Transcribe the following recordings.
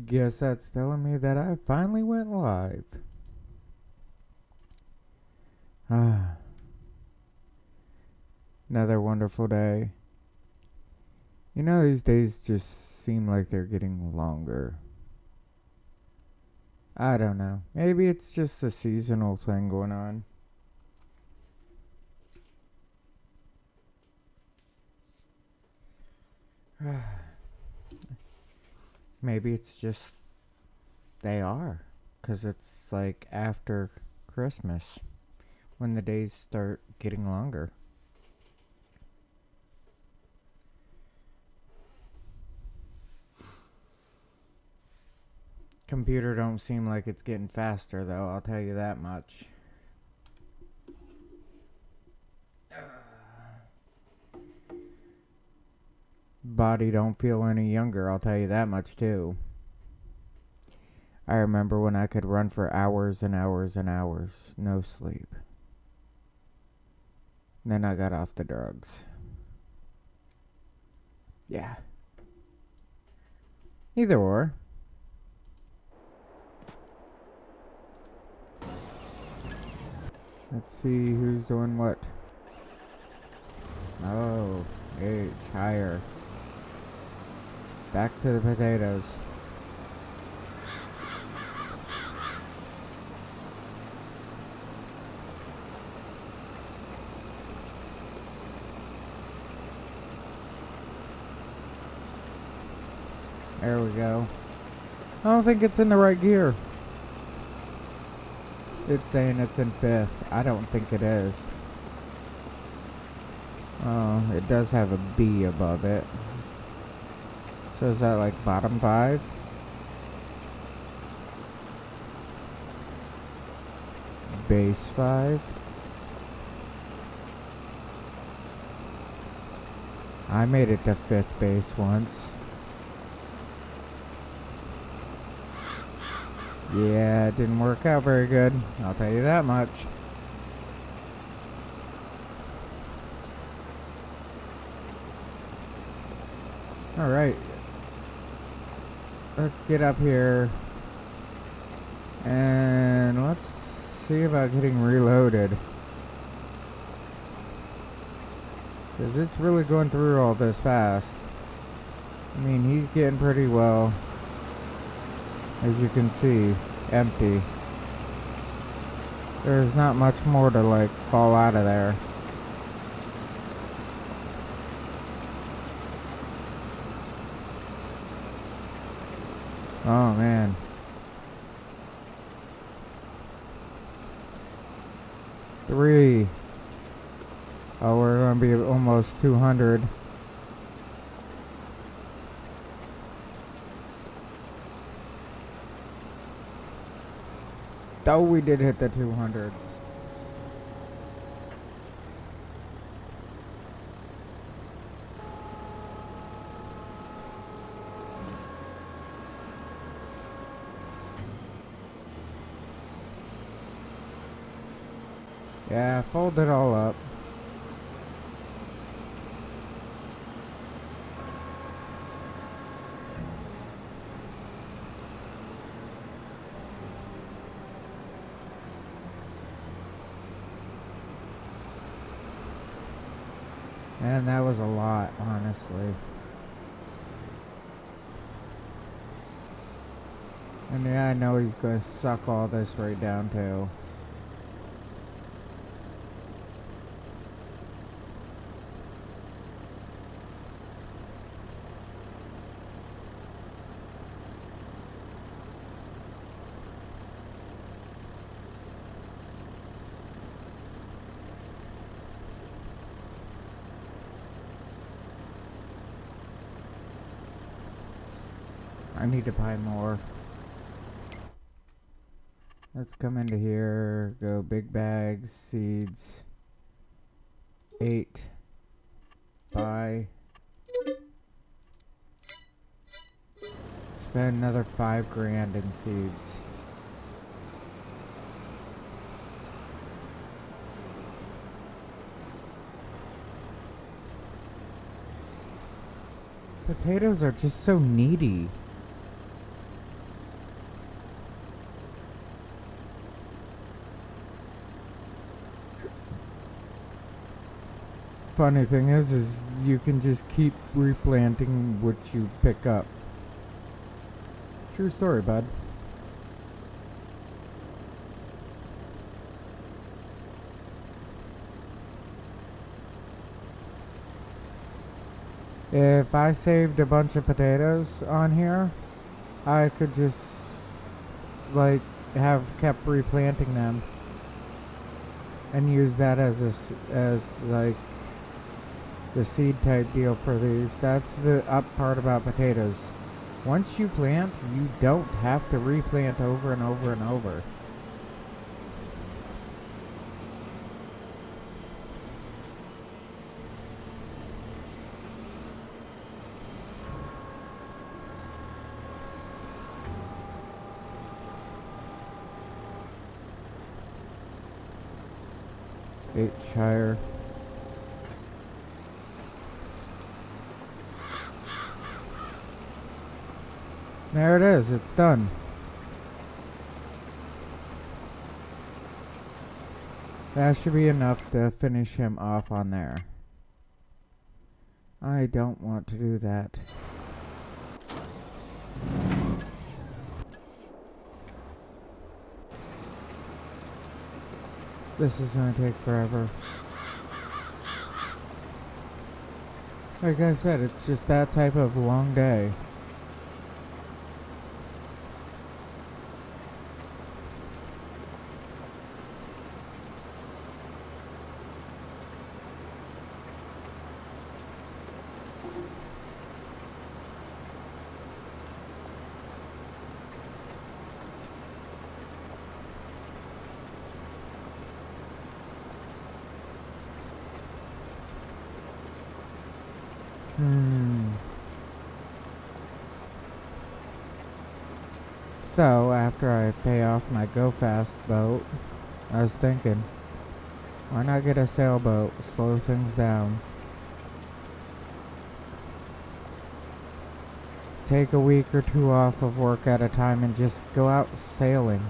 Guess that's telling me that I finally went live. Ah, another wonderful day. You know, these days just seem like they're getting longer. I don't know. Maybe it's just a seasonal thing going on. Maybe it's just they are. Because it's like after Christmas when the days start getting longer. Computer don't seem like it's getting faster though, I'll tell you that much. Body don't feel any younger, I'll tell you that much too. I remember when I could run for hours and hours and hours, no sleep. Then I got off the drugs. Yeah. Either or. Let's see who's doing what. Oh, H, higher. Back to the potatoes. There we go. I don't think it's in the right gear. It's saying it's in 5th. I don't think it is. Oh, it does have a B above it. So is that like bottom 5? Base 5? I made it to 5th base once. Yeah, it didn't work out very good. I'll tell you that much. Alright. Let's get up here. And let's see about getting reloaded. Because it's really going through all this fast. I mean, he's getting pretty well. As you can see, empty. There's not much more to like fall out of there. Oh man. Three. Oh, we're gonna be almost 200. Oh, we did hit the 200s. Yeah, fold it all up. And that was a lot, honestly. And yeah, I know he's gonna suck all this right down too. I need to buy more. Let's come into here, go big bags, seeds. 8. Buy. Spend another 5 grand in seeds. Potatoes are just so needy. funny thing is you can just keep replanting what you pick up. True story, bud. If I saved a bunch of potatoes on here, I could just, like, have kept replanting them and use that as like the seed type deal for these. That's the up part about potatoes. Once you plant, you don't have to replant over and over and over. Higher. There it is, it's done. That should be enough to finish him off on there. I don't want to do that. This is gonna take forever. Like I said, it's just that type of long day. So, after I pay off my Go Fast boat, I was thinking, why not get a sailboat, slow things down. Take a week or two off of work at a time and just go out sailing.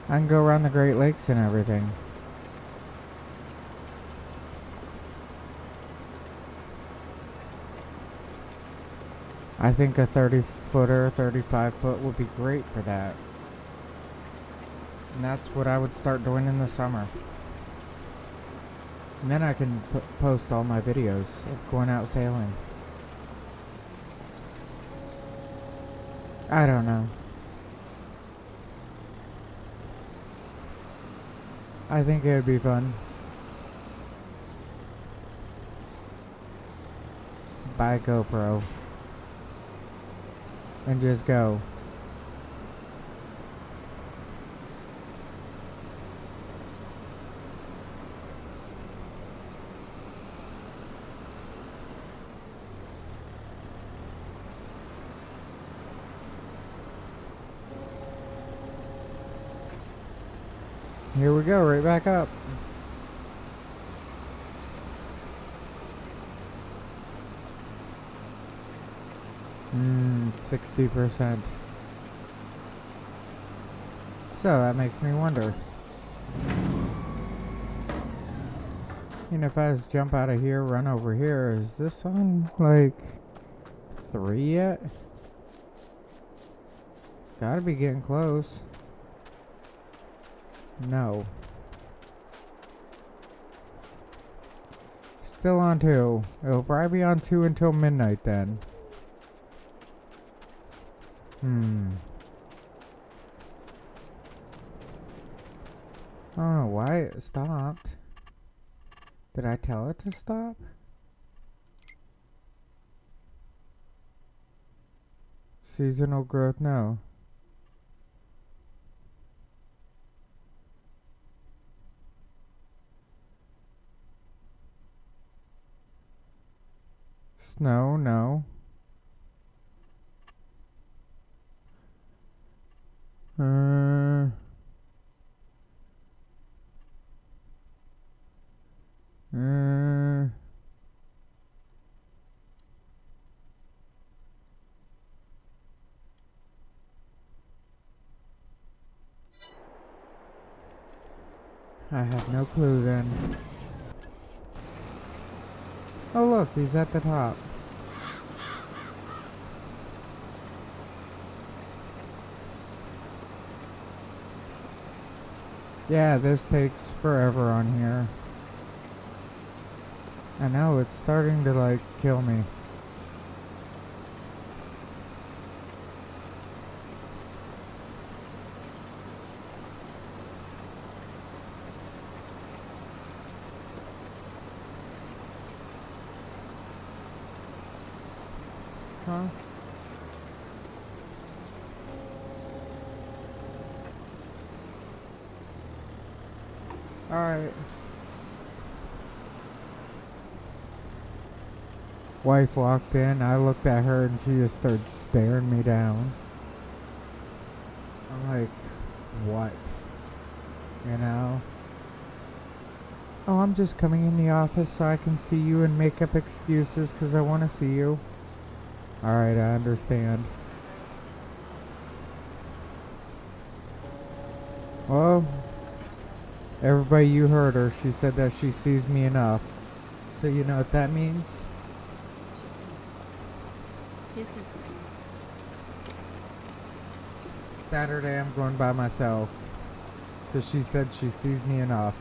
I can go around the Great Lakes and everything. I think a 30-footer, 35-foot would be great for that. And that's what I would start doing in the summer. And then I can post all my videos of going out sailing. I don't know. I think it would be fun. Buy a GoPro. And just go. Here we go, right back up. Hmm, 60%. So that makes me wonder. And if I just jump out of here, run over here, is this on like 3 yet? It's gotta be getting close. No. Still on 2. It'll probably be on 2 until midnight then. I don't know why it stopped. Did I tell it to stop? Seasonal growth, no. Snow, no. I have no clue then. Oh look, he's at the top. Yeah, this takes forever on here. I know, it's starting to like kill me. Huh? Alright. Wife walked in, I looked at her and she just started staring me down. I'm like, what? You know? Oh, I'm just coming in the office so I can see you and make up excuses because I want to see you. Alright, I understand. Well, everybody, you heard her. She said that she sees me enough. So you know what that means? Saturday I'm going by myself. Because she said she sees me enough.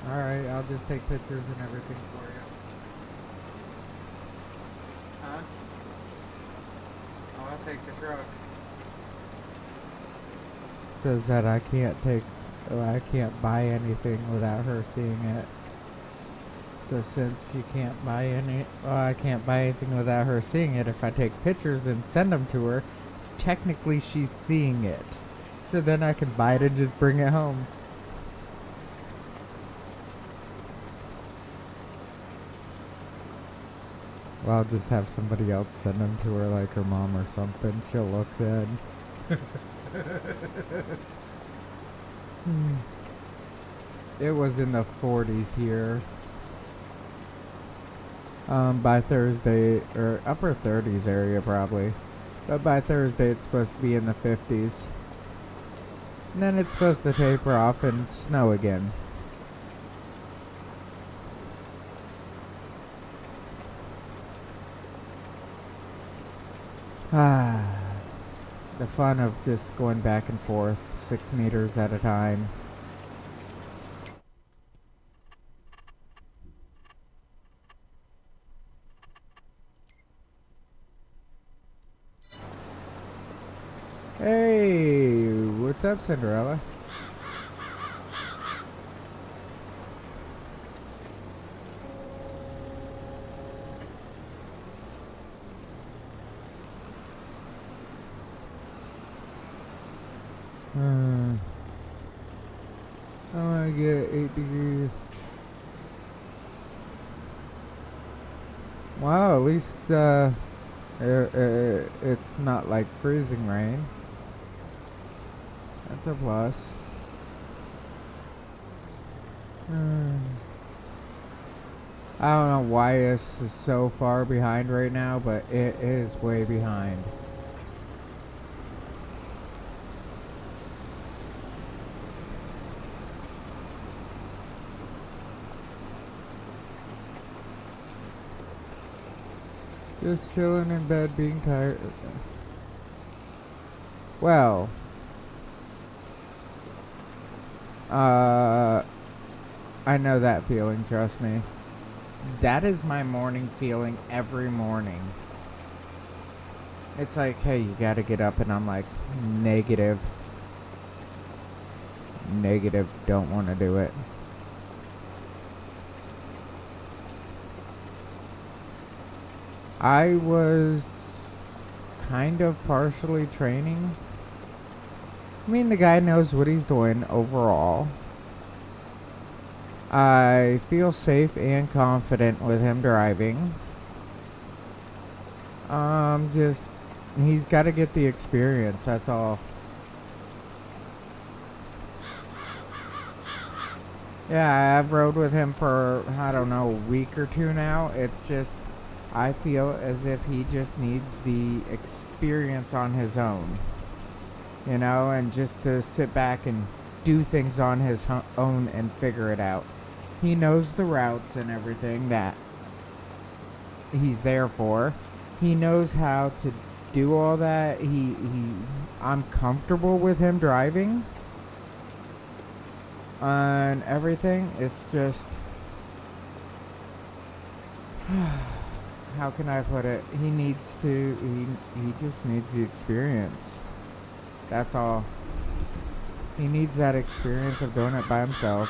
Alright, I'll just take pictures and everything for you. Huh? Oh, I'll take the truck. Says that I can't buy anything without her seeing it. So since she can't buy I can't buy anything without her seeing it. If I take pictures and send them to her, technically she's seeing it. So then I can buy it and just bring it home. Well, I'll just have somebody else send them to her, like her mom or something. She'll look then. It was in the 40s here. By Thursday, or upper 30s area probably. But by Thursday it's supposed to be in the 50s. And then it's supposed to taper off and snow again. The fun of just going back and forth 6 meters at a time. Hey, what's up, Cinderella? I want to get 8 degrees. Wow, at least it's not like freezing rain. That's a plus. I don't know why this is so far behind right now, but it is way behind. Just chilling in bed, being tired. Well, I know that feeling, trust me. That is my morning feeling every morning. It's like, hey, you gotta get up, and I'm like, negative. Negative, don't want to do it. I was kind of partially training. I mean, the guy knows what he's doing overall. I feel safe and confident with him driving. Just, he's got to get the experience, that's all. Yeah, I've rode with him for, I don't know, a week or two now. It's just, I feel as if he just needs the experience on his own. You know, and just to sit back and do things on his own and figure it out. He knows the routes and everything that he's there for. He knows how to do all that. I'm comfortable with him driving and everything. It's just, how can I put it? He just needs the experience. That's all. He needs that experience of doing it by himself.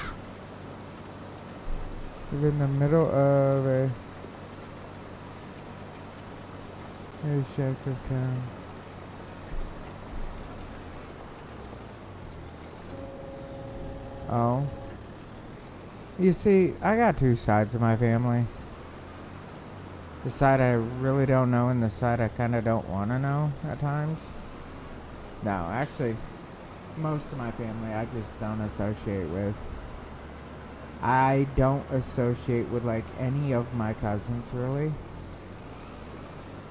We're in the middle of a stretch of town. Oh. You see, I got two sides of my family. The side I really don't know and the side I kind of don't want to know at times. No, actually, most of my family I just don't associate with. I don't associate with like any of my cousins really.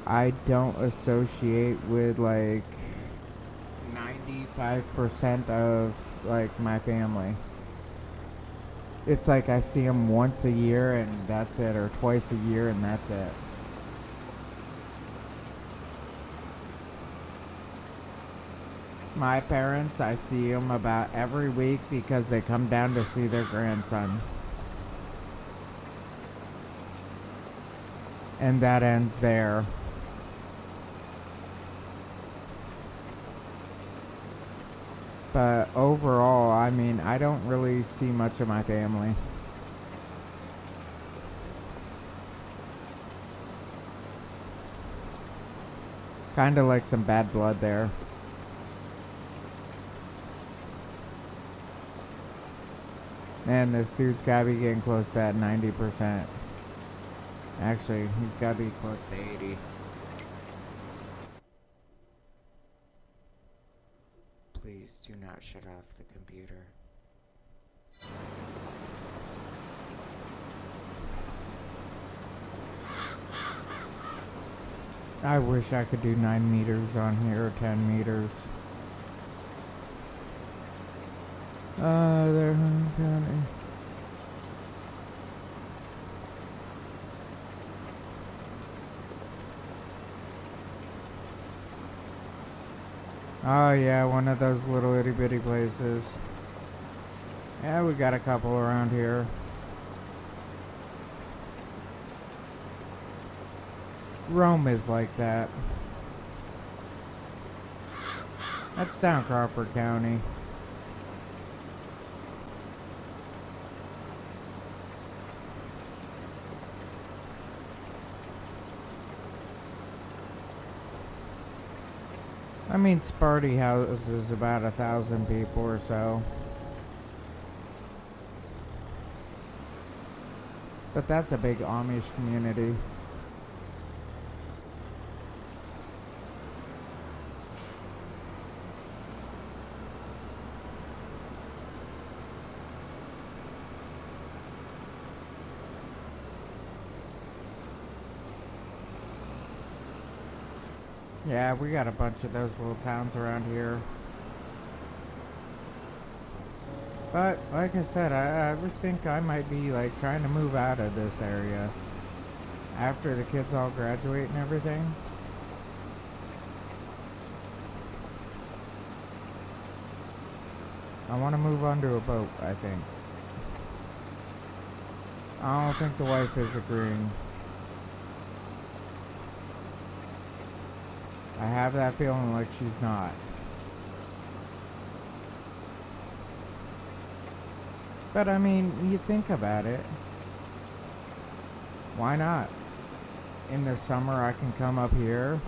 I don't associate with like 95% of like my family. It's like I see them once a year and that's it, or twice a year and that's it. My parents, I see them about every week because they come down to see their grandson. And that ends there. But overall, I mean, I don't really see much of my family. Kinda like some bad blood there. Man, this dude's gotta be getting close to that 90%. Actually, he's gotta be close to 80. Please do not shut off the computer. I wish I could do 9 meters on here, or 10 meters. They're down. Oh yeah, one of those little itty bitty places. Yeah, we got a couple around here. Rome is like that. That's down Crawford County. I mean, Sparty houses about 1,000 people or so. But that's a big Amish community. Yeah, we got a bunch of those little towns around here. But, like I said, I would think I might be, like, trying to move out of this area. After the kids all graduate and everything. I want to move onto a boat, I think. I don't think the wife is agreeing. I have that feeling like she's not. But I mean, you think about it. Why not? In the summer I can come up here.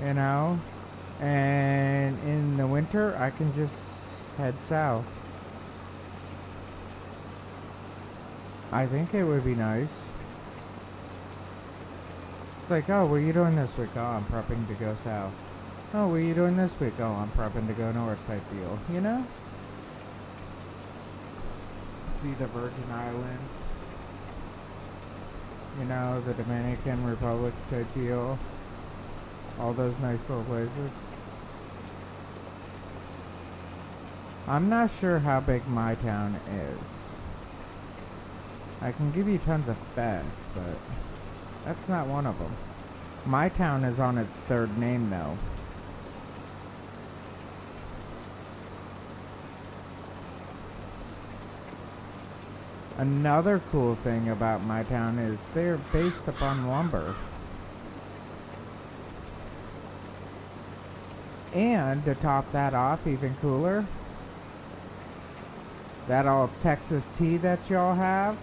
You know? And in the winter I can just head south. I think it would be nice. It's like, oh, what are you doing this week? Oh, I'm prepping to go south. Oh, what are you doing this week? Oh, I'm prepping to go north type deal. You know? See the Virgin Islands. You know, the Dominican Republic type deal. All those nice little places. I'm not sure how big my town is. I can give you tons of facts, but that's not one of them. My town is on its third name, though. Another cool thing about my town is they're based upon lumber. And to top that off even cooler, that all Texas tea that y'all have,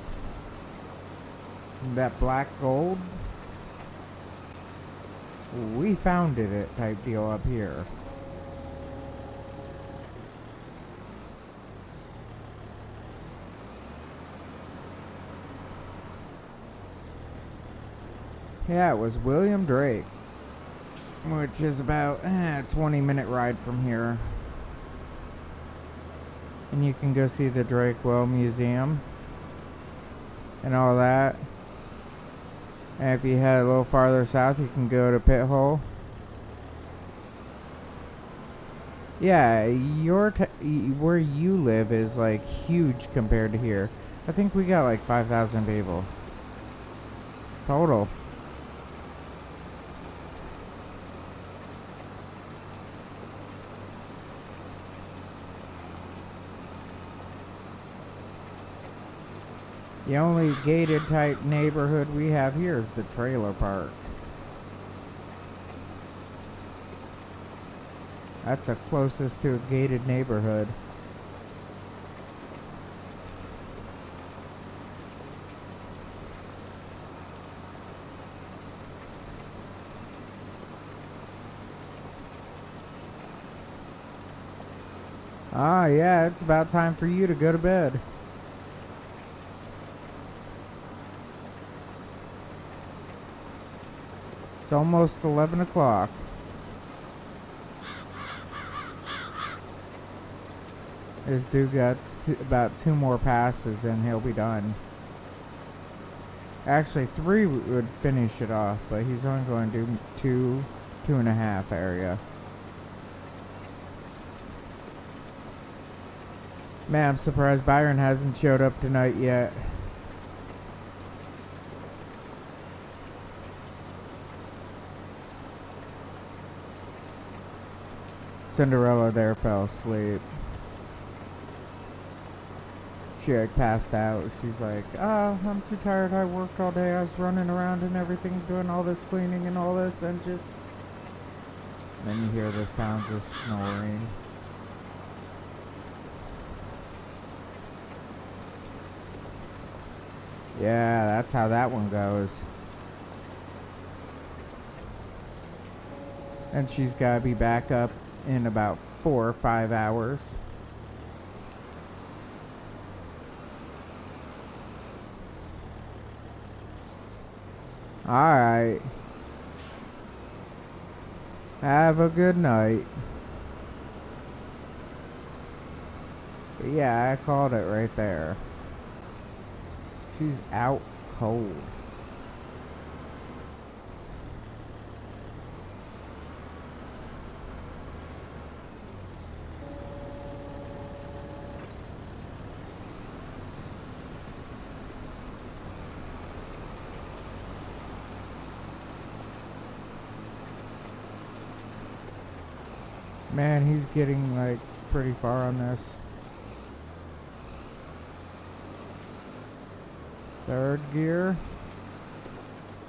that black gold, we founded it type deal up here. Yeah, it was William Drake, which is about a 20-minute ride from here. And you can go see the Drakewell Museum and all that. And if you head a little farther south, you can go to Pit Hole. Yeah, where you live is like huge compared to here. I think we got like 5,000 people total. The only gated type neighborhood we have here is the trailer park. That's the closest to a gated neighborhood. Ah, yeah, it's about time for you to go to bed. It's almost 11 o'clock. This dude got about 2 more passes and he'll be done. Actually, 3 would finish it off, but he's only going to do 2.5 area. Man, I'm surprised Byron hasn't showed up tonight yet. Cinderella there fell asleep. She like passed out. She's like, oh, I'm too tired. I worked all day. I was running around and everything, doing all this cleaning and all this, and just... Then you hear the sounds of snoring. Yeah, that's how that one goes. And she's gotta be back up in about 4 or 5 hours. Alright. Have a good night. Yeah, I called it right there. She's out cold. Man, he's getting like pretty far on this. 3rd gear.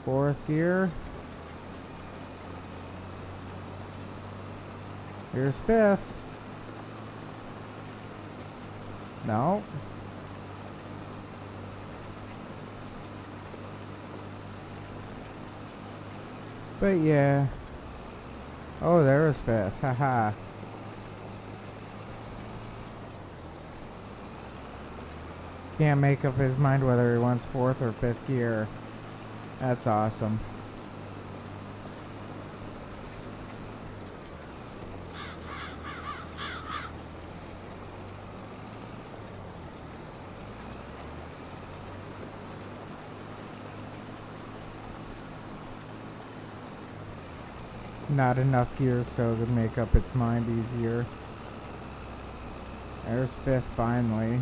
4th gear. Here's 5th. No. But yeah. Oh, there was 5th. Haha. Can't make up his mind whether he wants 4th or 5th gear. That's awesome. Not enough gears so to make up its mind easier. There's 5th finally.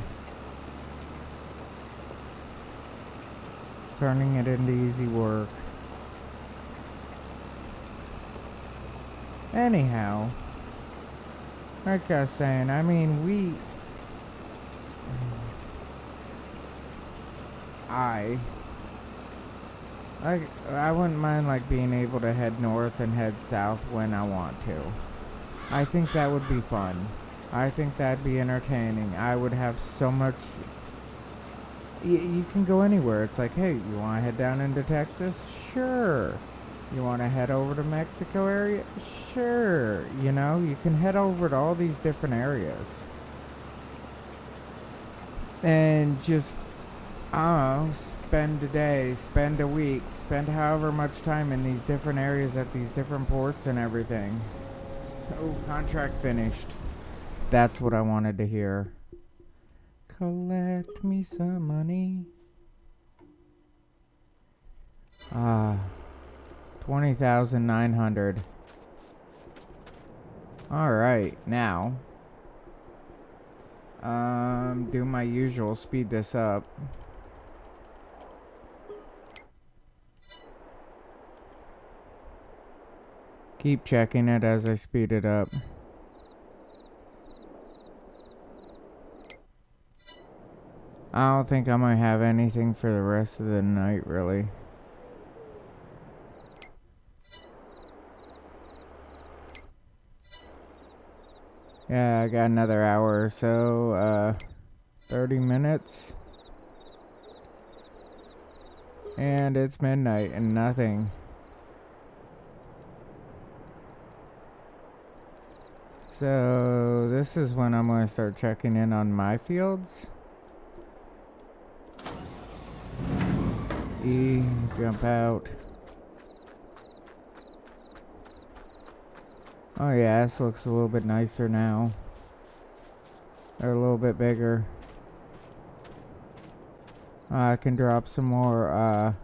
Turning it into easy work. Anyhow, like I was saying, I mean, I wouldn't mind like being able to head north and head south when I want to. I think that would be fun. I think that'd be entertaining. I would have so much. You can go anywhere. It's like, hey, you want to head down into Texas? Sure. You want to head over to Mexico area? Sure. You know, you can head over to all these different areas. And just, I don't know, spend a day, spend a week, spend however much time in these different areas at these different ports and everything. Oh, contract finished. That's what I wanted to hear. Collect me some money. 20,900. Alright, now. Do my usual, speed this up. Keep checking it as I speed it up. I don't think I'm gonna have anything for the rest of the night, really. Yeah, I got another hour or so, 30 minutes. And it's midnight and nothing. So, this is when I'm gonna start checking in on my fields. E, jump out. Oh yeah, this looks a little bit nicer now. They're a little bit bigger. I can drop some more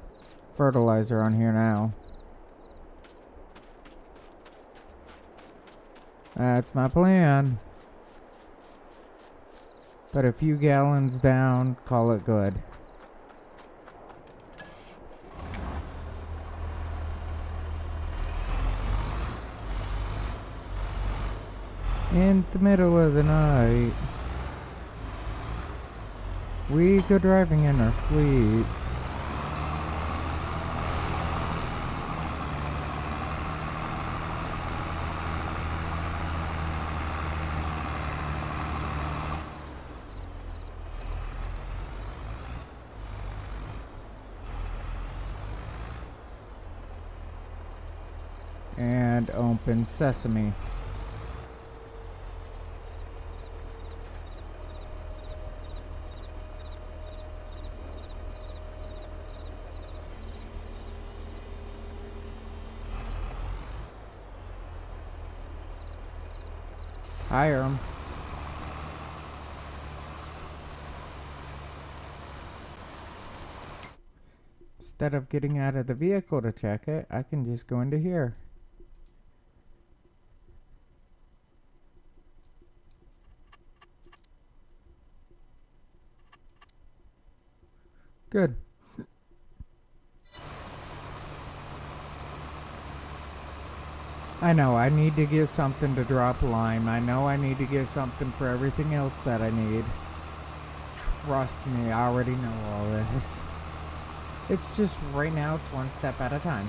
fertilizer on here now. That's my plan. Put a few gallons down, call it good. In the middle of the night, we go driving in our sleep. And open sesame. Hire 'em. Instead of getting out of the vehicle to check it, I can just go into here. Good. I know, I need to get something to drop lime. I know I need to get something for everything else that I need. Trust me, I already know all this. It's just, right now, it's one step at a time.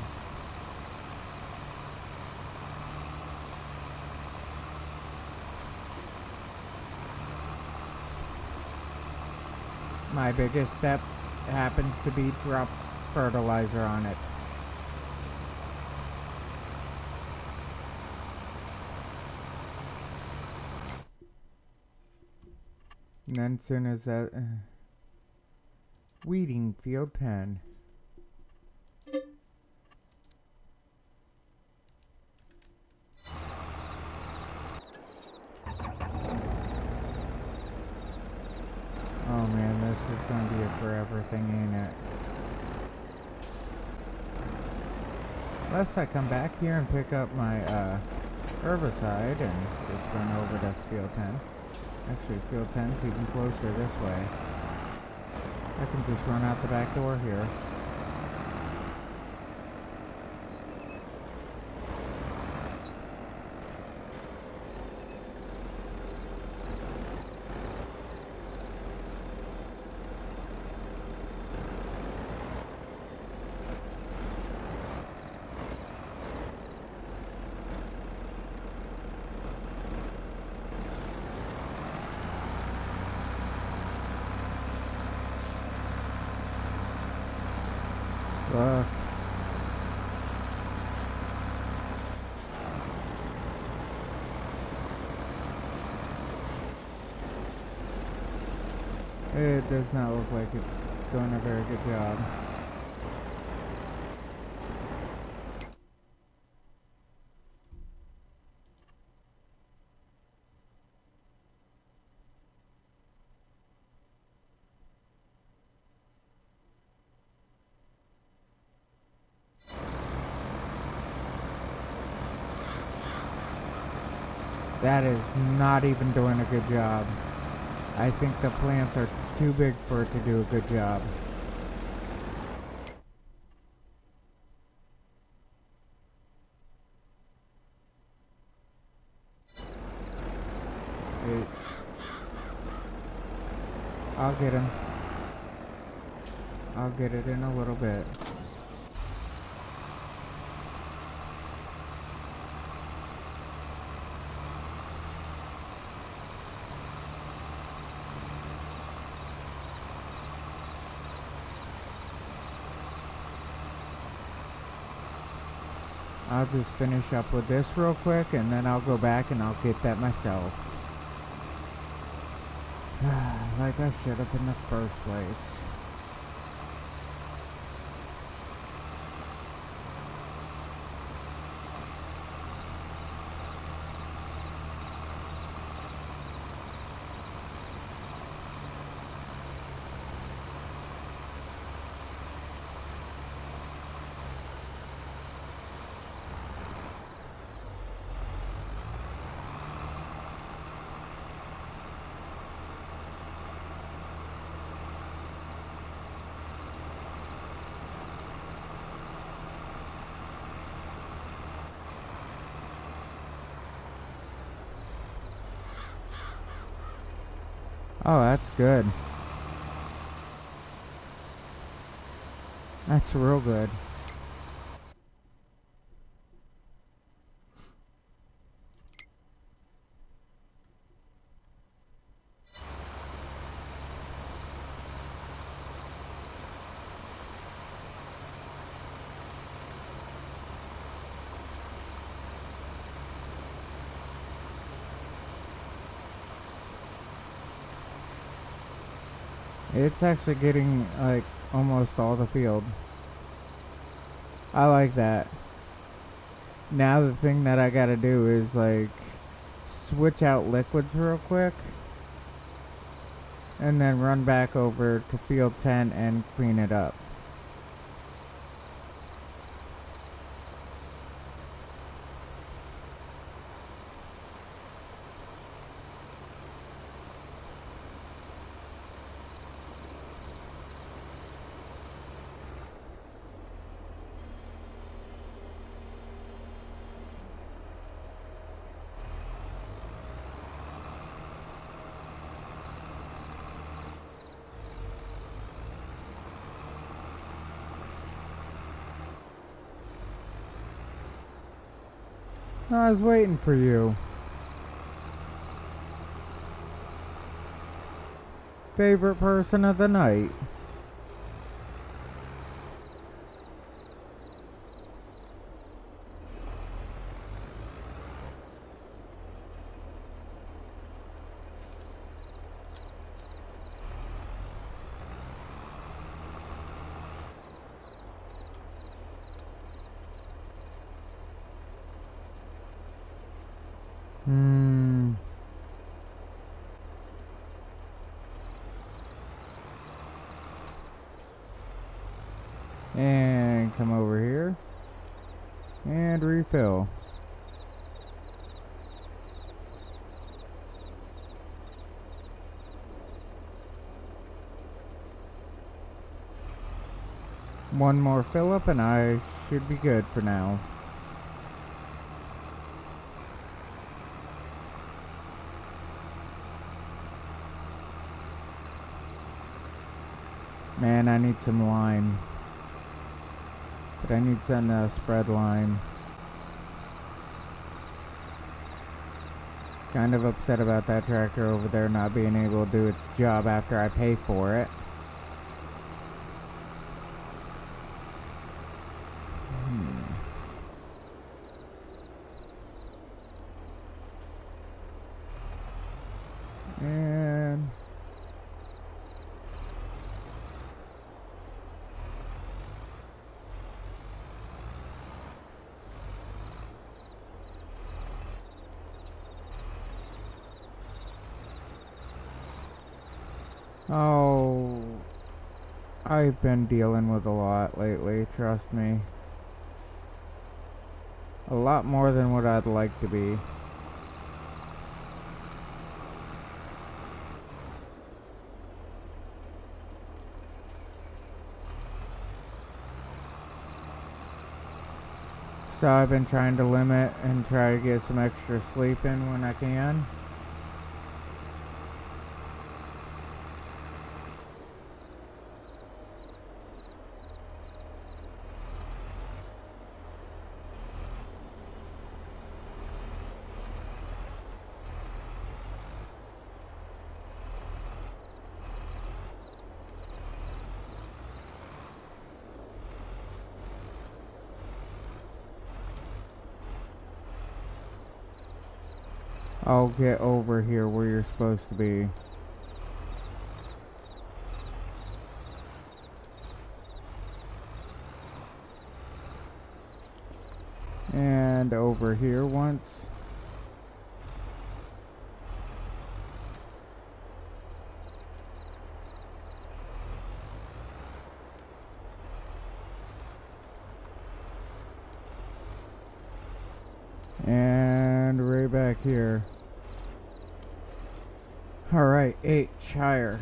My biggest step happens to be drop fertilizer on it. And then soon as that... weeding field 10. Oh man, this is gonna be a forever thing, ain't it? Unless I come back here and pick up my herbicide and just run over to field 10. Actually, field 10's even closer this way. I can just run out the back door here. Look. It does not look like it's doing a very good job. That is not even doing a good job. I think the plants are too big for it to do a good job. I'll get him. I'll get it in a little bit. I'll just finish up with this real quick and then I'll go back and I'll get that myself. Like I should have in the first place. Oh, that's good. That's real good. It's actually getting like almost all the field. I like that. Now the thing that I gotta do is like switch out liquids real quick and then run back over to field 10 and clean it up. I was waiting for you. Favorite person of the night. And come over here and refill. One more fill up and I should be good for now. Man, I need some lime. But I need some spread lime. Kind of upset about that tractor over there not being able to do its job after I pay for it. And oh, I've been dealing with a lot lately, trust me. A lot more than what I'd like to be. So I've been trying to limit and try to get some extra sleep in when I can. I'll get over here where you're supposed to be. And over here once. And right back here. Alright, 8 higher.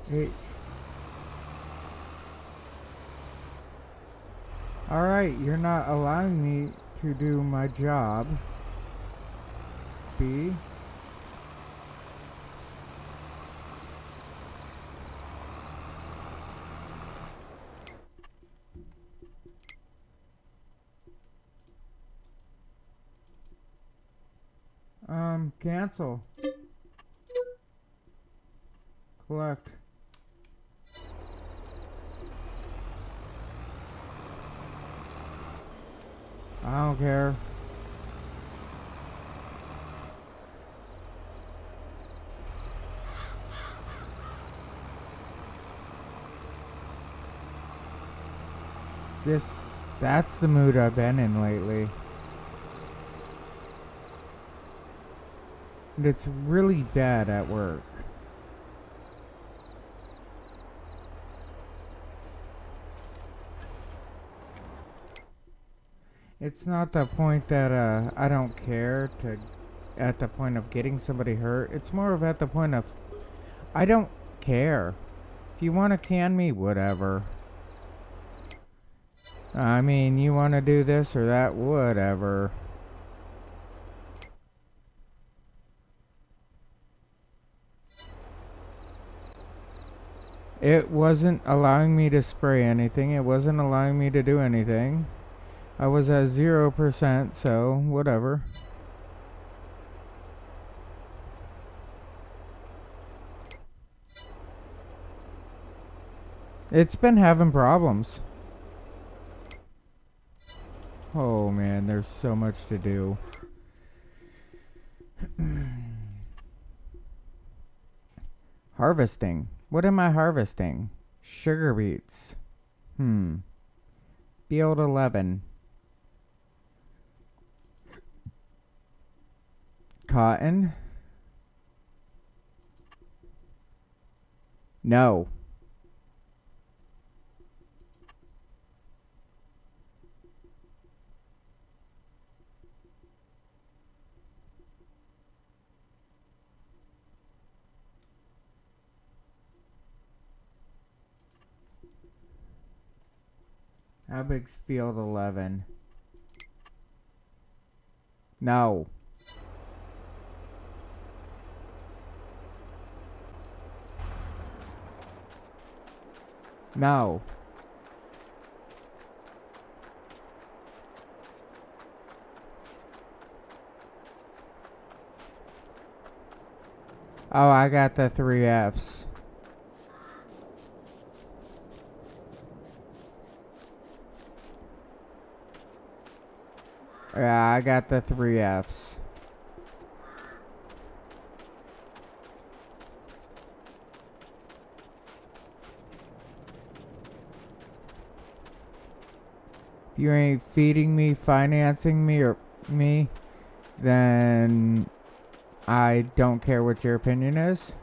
H. Alright, you're not allowing me to do my job. B. Cancel. Collect. I don't care. Just, that's the mood I've been in lately. And it's really bad at work. It's not the point that I don't care to at the point of getting somebody hurt. It's more of at the point of I don't care. If you want to can me, whatever. I mean, you want to do this or that, whatever. It wasn't allowing me to spray anything. It wasn't allowing me to do anything. I was at 0%, so whatever. It's been having problems. Oh man, there's so much to do. Harvesting. What am I harvesting? Sugar beets. Field 11. Cotton. No. How big's field 11? No. No. Oh, I got the 3 Fs. Yeah, I got the 3 Fs. If you ain't feeding me, financing me, then I don't care what your opinion is.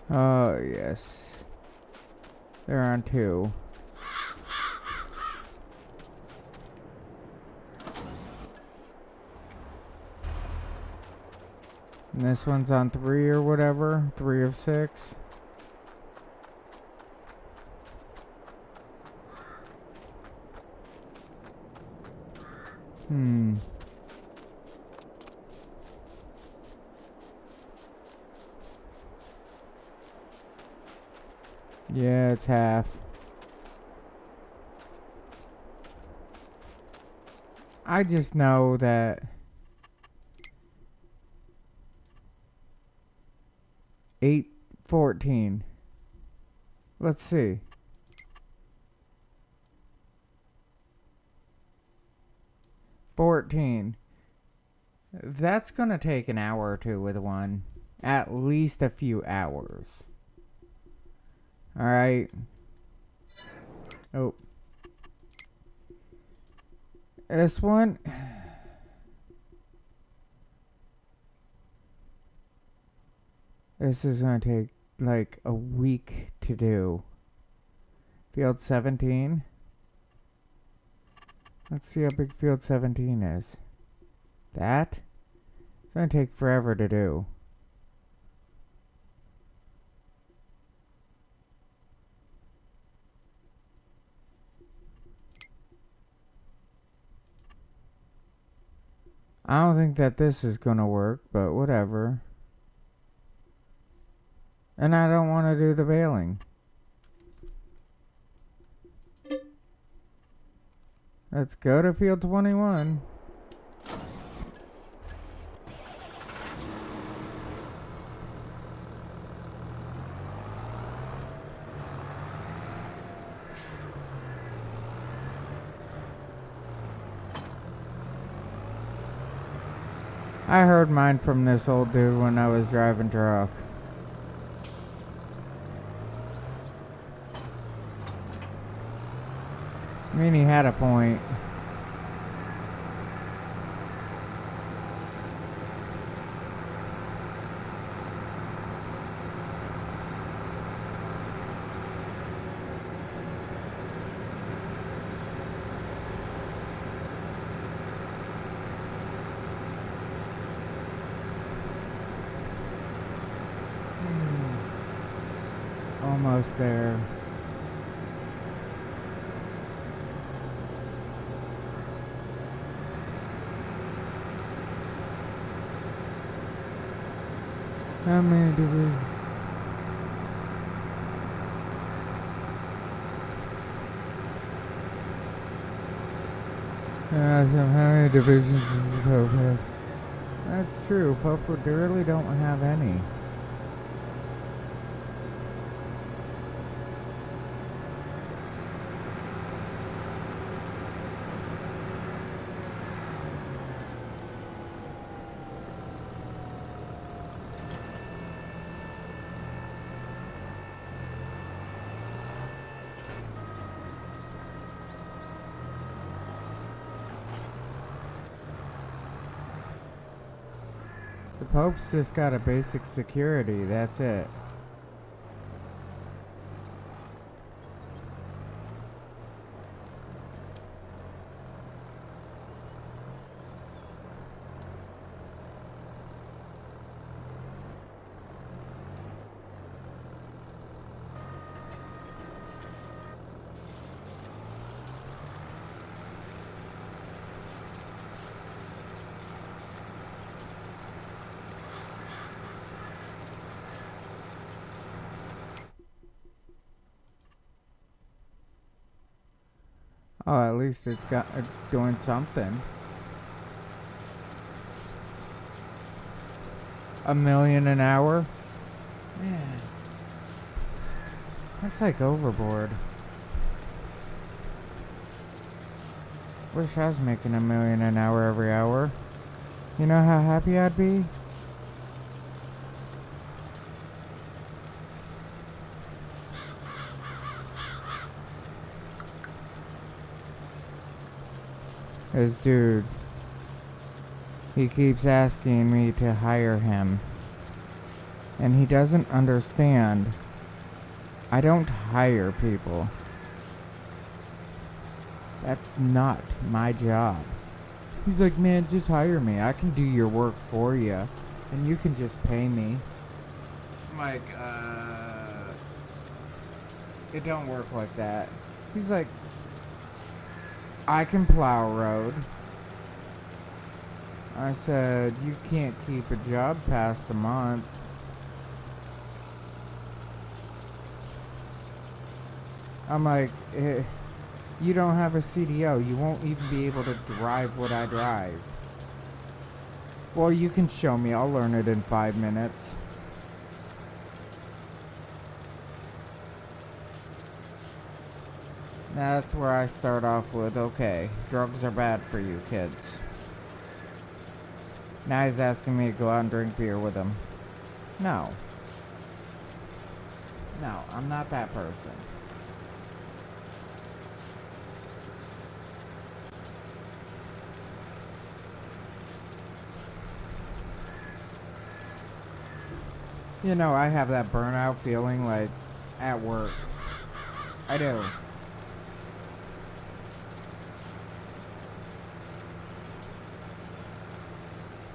Oh, yes. They're on 2. And this one's on 3 or whatever. 3 of 6. Yeah, it's half. I just know that 8-14. Let's see. 14. That's gonna take an hour or two with one. At least a few hours. Alright. Oh. This one. This is gonna take like a week to do. Field 17. Let's see how big field 17 is. That? It's gonna take forever to do. I don't think that this is gonna work, but whatever. And I don't want to do the baling. Let's go to field 21. I heard mine from this old dude when I was driving truck. I mean, he had a point. Almost there. How many do we... So how many divisions does the Pope have? That's true. Pope really don't have any. The Pope's just got a basic security, that's it. Oh, at least it's got doing something. $1 million an hour? Man, that's like overboard. Wish I was making $1 million an hour every hour. You know how happy I'd be? This dude, he keeps asking me to hire him. And he doesn't understand. I don't hire people. That's not my job. He's like, man, just hire me. I can do your work for you. And you can just pay me. I'm like, it don't work like that. He's like, I can plow a road. I said, you can't keep a job past a month. I'm like, you don't have a CDO. You won't even be able to drive what I drive. Well, you can show me. I'll learn it in 5 minutes. That's where I start off with, okay, drugs are bad for you kids. Now he's asking me to go out and drink beer with him. No. No, I'm not that person. You know, I have that burnout feeling like at work. I do.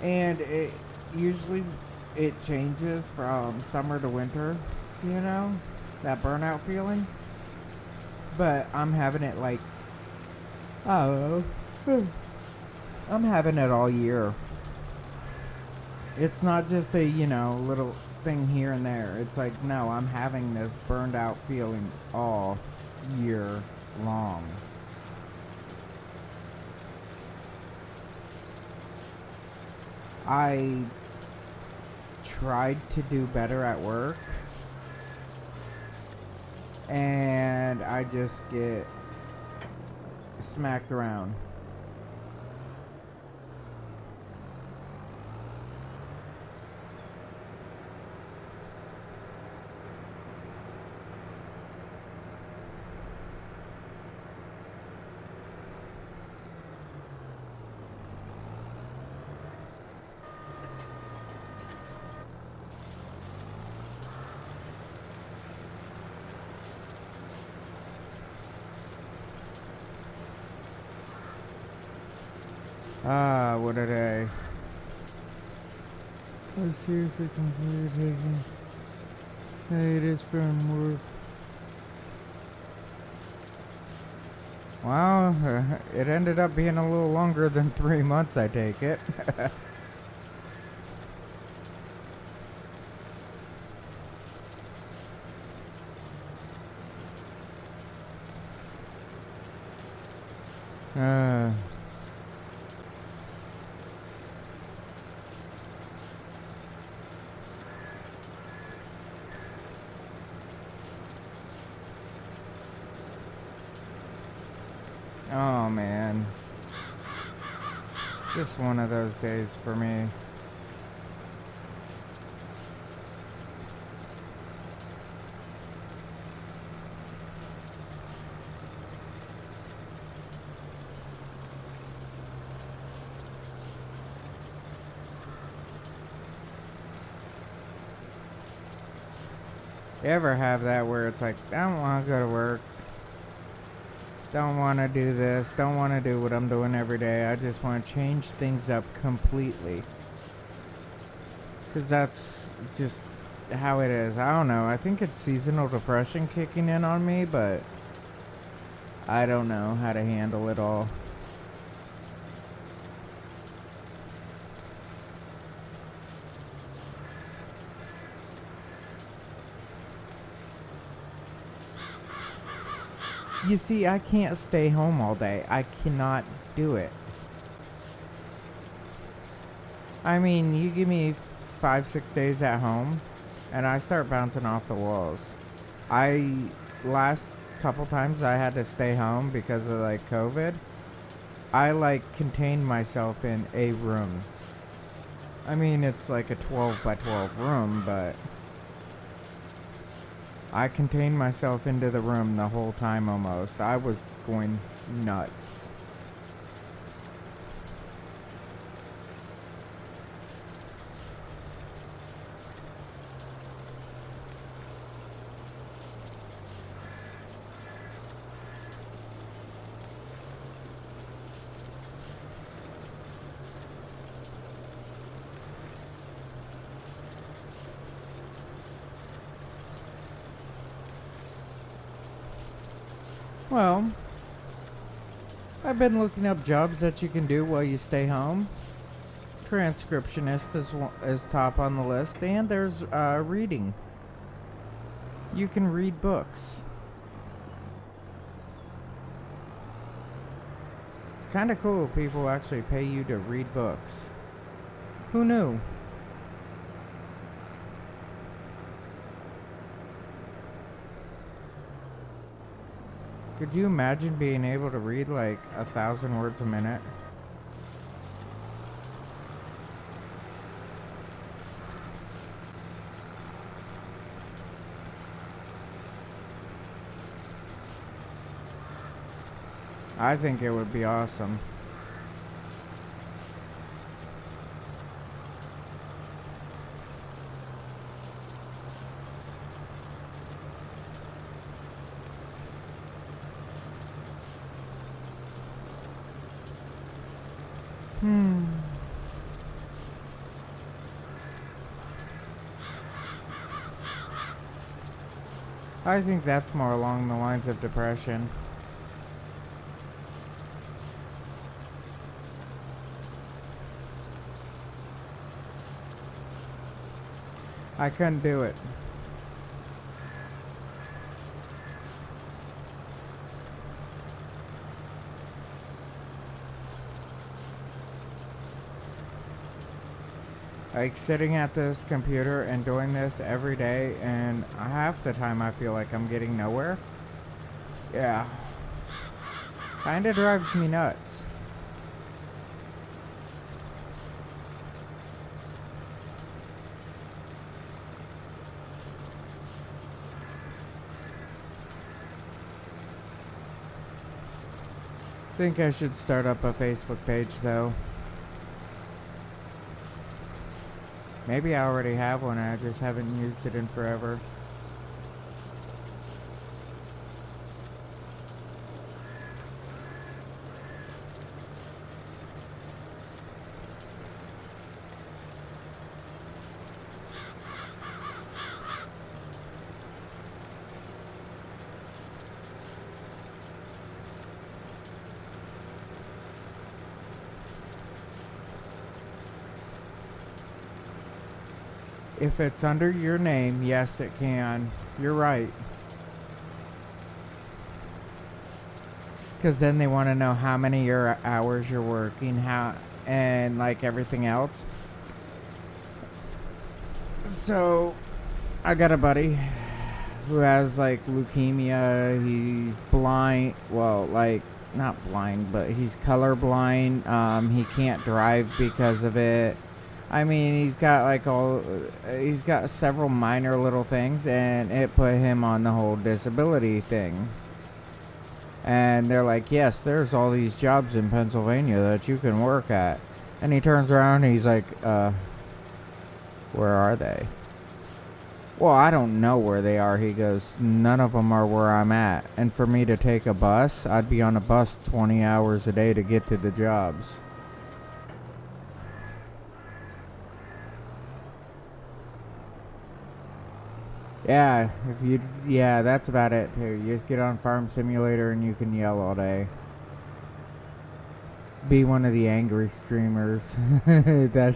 And it usually it changes from summer to winter, you know, that burnout feeling. But I'm having it like, oh, I'm having it all year. It's not just a, you know, little thing here and there. It's like, no, I'm having this burned out feeling all year long. I tried to do better at work, and I just get smacked around. What a day. I seriously consider taking hiatus from work. Well, it ended up being a little longer than 3 months, I take it. Oh man. Just one of those days for me. You ever have that where it's like, I don't want to go to work, don't want to do this, don't want to do what I'm doing every day, I just want to change things up completely? Because that's just how it is. I don't know, I think it's seasonal depression kicking in on me, but I don't know how to handle it all. You see, I can't stay home all day. I cannot do it. I mean, you give me 5-6 days at home, and I start bouncing off the walls. Last couple times I had to stay home because of like COVID. I like contained myself in a room. I mean, it's like a 12 by 12 room, but I contained myself into the room the whole time almost. I was going nuts. Well, I've been looking up jobs that you can do while you stay home. Transcriptionist is top on the list, and there's reading. You can read books. It's kind of cool people actually pay you to read books. Who knew? Could you imagine being able to read like 1,000 words a minute? I think it would be awesome. I think that's more along the lines of depression. I couldn't do it. Like sitting at this computer and doing this every day, and half the time I feel like I'm getting nowhere. Yeah. Kinda drives me nuts. Think I should start up a Facebook page though. Maybe I already have one and I just haven't used it in forever. If it's under your name, yes it can. You're right. Because then they want to know how many hours you're working, and like everything else. So, I got a buddy who has like leukemia. He's blind. Well, like not blind, but he's colorblind. He can't drive because of it. I mean, he's got several minor little things, and it put him on the whole disability thing. And they're like, yes, there's all these jobs in Pennsylvania that you can work at. And he turns around and he's like, where are they? Well, I don't know where they are. He goes, none of them are where I'm at. And for me to take a bus, I'd be on a bus 20 hours a day to get to the jobs. Yeah, that's about it too. You just get on Farm Simulator and you can yell all day. Be one of the angry streamers. that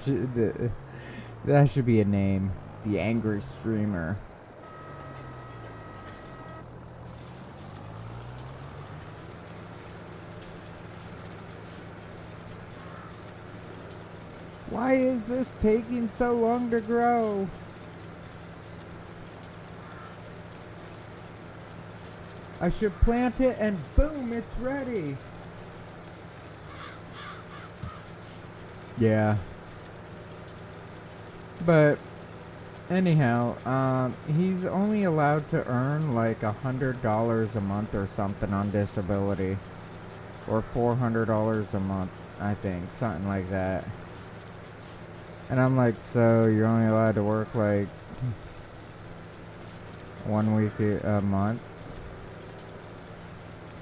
should be a name. The angry streamer. Why is this taking so long to grow? I should plant it and boom, it's ready. Yeah. But anyhow, he's only allowed to earn like $100 a month or something on disability. Or $400 a month, I think. Something like that. And I'm like, so you're only allowed to work like 1 week a month?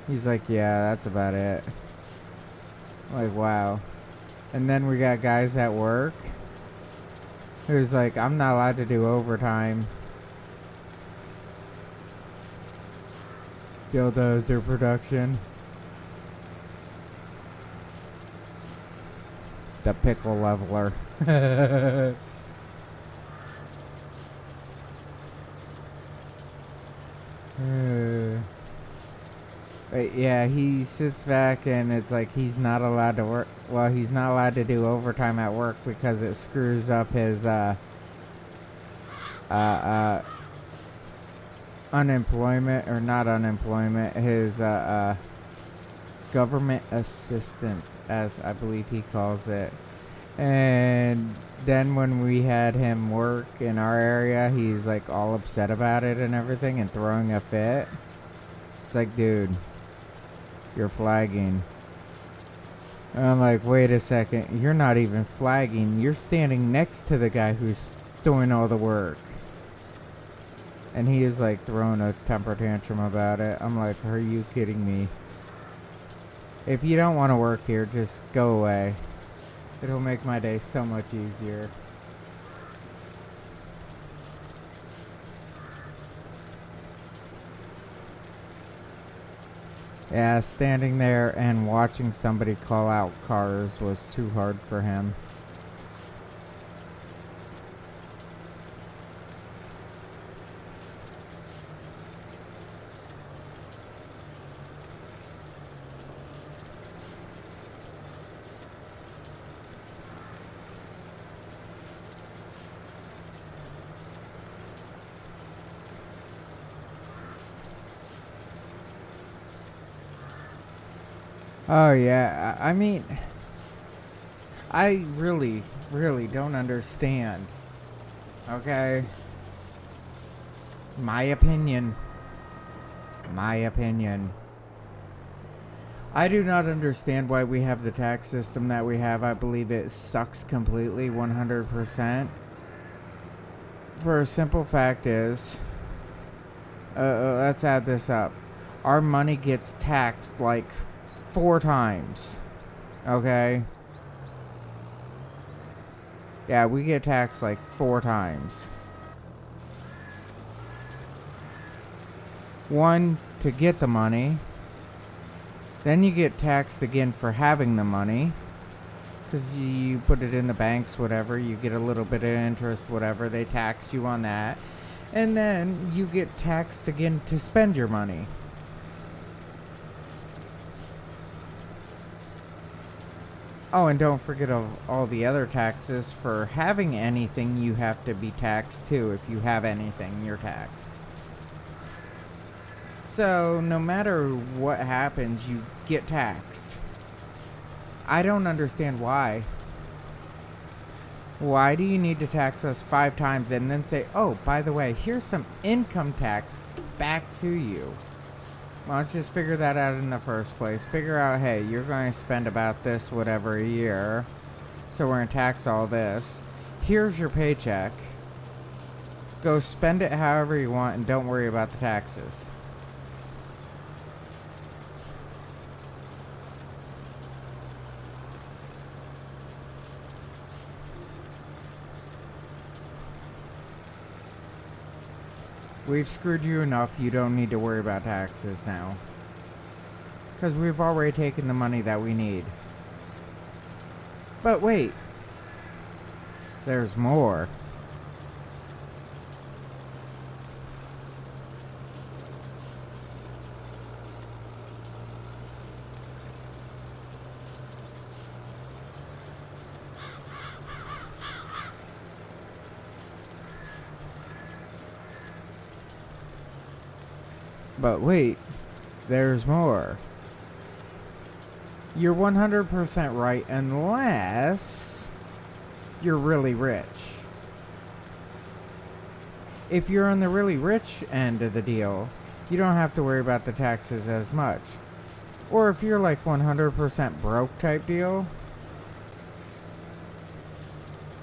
He's like, yeah, that's about it. I'm like, wow. And then we got guys at work who's like, I'm not allowed to do overtime. Dildozer production. The pickle leveler. But yeah, he sits back and it's like he's not allowed to work. Well, he's not allowed to do overtime at work because it screws up his unemployment, or not unemployment, his government assistance, as I believe he calls it. And then when we had him work in our area, he's like all upset about it and everything and throwing a fit. It's like, dude, you're flagging. And I'm like, wait a second, you're not even flagging. You're standing next to the guy who's doing all the work. And he is like throwing a temper tantrum about it. I'm like, are you kidding me? If you don't want to work here, just go away. It'll make my day so much easier. Yeah, standing there and watching somebody call out cars was too hard for him. Oh yeah, I mean, I really, really don't understand. Okay? My opinion. My opinion. I do not understand why we have the tax system that we have. I believe it sucks completely, 100%. For a simple fact is, let's add this up. Our money gets taxed like 4 times. Okay? Yeah, we get taxed like 4 times. One, to get the money. Then you get taxed again for having the money. Because you put it in the banks, whatever. You get a little bit of interest, whatever. They tax you on that. And then you get taxed again to spend your money. Oh, and don't forget of all the other taxes. For having anything, you have to be taxed too. If you have anything, you're taxed. So, no matter what happens, you get taxed. I don't understand why. Why do you need to tax us 5 times and then say, oh, by the way, here's some income tax back to you? Why don't you just figure that out in the first place? Figure out, hey, you're going to spend about this whatever a year, so we're going to tax all this. Here's your paycheck. Go spend it however you want and don't worry about the taxes. We've screwed you enough, you don't need to worry about taxes now. Because we've already taken the money that we need. But wait. There's more. But wait, there's more. You're 100% right unless you're really rich. If you're on the really rich end of the deal, you don't have to worry about the taxes as much. Or if you're like 100% broke type deal,